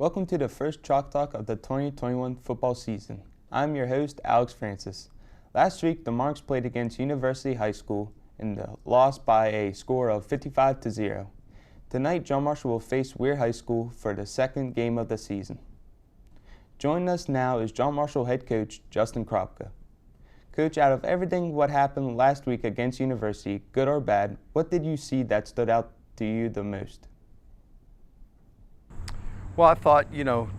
Welcome to the first Chalk Talk of the 2021 football season. I'm your host, Alex Francis. Last week, the Monarchs played against University High School and lost by a score of 55-0. Tonight, John Marshall will face Weir High School for the second game of the season. Joining us now is John Marshall head coach Justin Kropka. Coach, out of everything what happened last week against University, good or bad, what did you see that stood out to you the most? Well, I thought,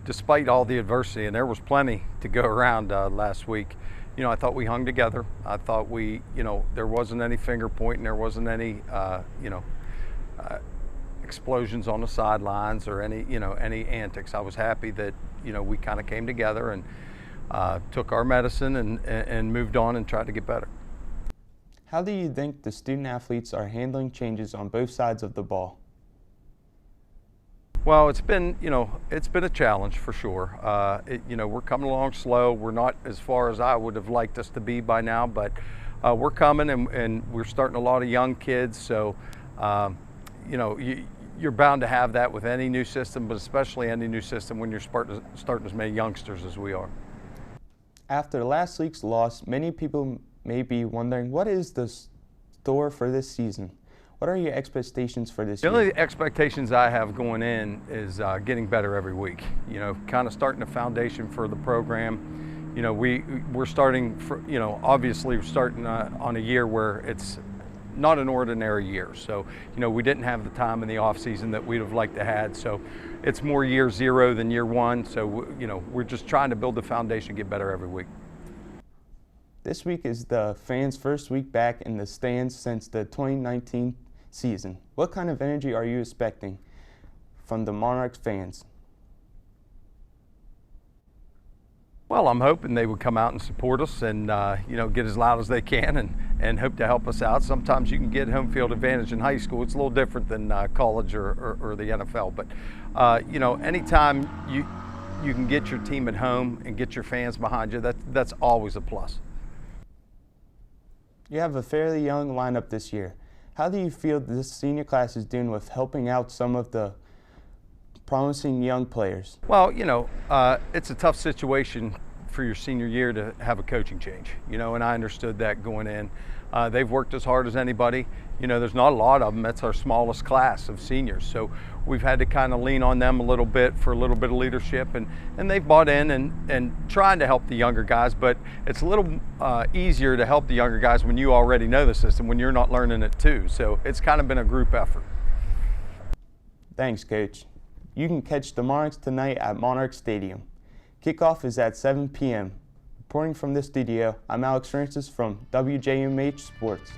despite all the adversity, and there was plenty to go around last week, I thought we hung together. I thought there wasn't any finger pointing, there wasn't any, explosions on the sidelines or any antics. I was happy that, we kind of came together and took our medicine and moved on and tried to get better. How do you think the student athletes are handling changes on both sides of the ball? Well, it's been a challenge for sure. We're coming along slow. We're not as far as I would have liked us to be by now, but we're coming, and we're starting a lot of young kids. So, you're bound to have that with any new system, but especially any new system when you're starting as many youngsters as we are. After last week's loss, many people may be wondering, what is the store for this season? What are your expectations for this year? The only expectations I have going in is getting better every week. Kind of starting a foundation for the program. We're starting, obviously we're starting on a year where it's not an ordinary year. So, we didn't have the time in the off season that we'd have liked to had. So it's more year zero than year one. So, we're just trying to build the foundation, get better every week. This week is the fans' first week back in the stands since the 2019 season. What kind of energy are you expecting from the Monarchs fans? Well, I'm hoping they would come out and support us and get as loud as they can and hope to help us out. Sometimes you can get home field advantage in high school. It's a little different than college or the NFL. But anytime you can get your team at home and get your fans behind you, that's always a plus. You have a fairly young lineup this year. How do you feel this senior class is doing with helping out some of the promising young players? Well, it's a tough situation for your senior year to have a coaching change, and I understood that going in. They've worked as hard as anybody. There's not a lot of them. That's our smallest class of seniors. So we've had to kind of lean on them a little bit for a little bit of leadership, and they've bought in and trying to help the younger guys, but it's a little easier to help the younger guys when you already know the system, when you're not learning it too. So it's kind of been a group effort. Thanks, Coach. You can catch the Monarchs tonight at Monarch Stadium. Kickoff is at 7 p.m. Reporting from the studio, I'm Alex Francis from WJMH Sports.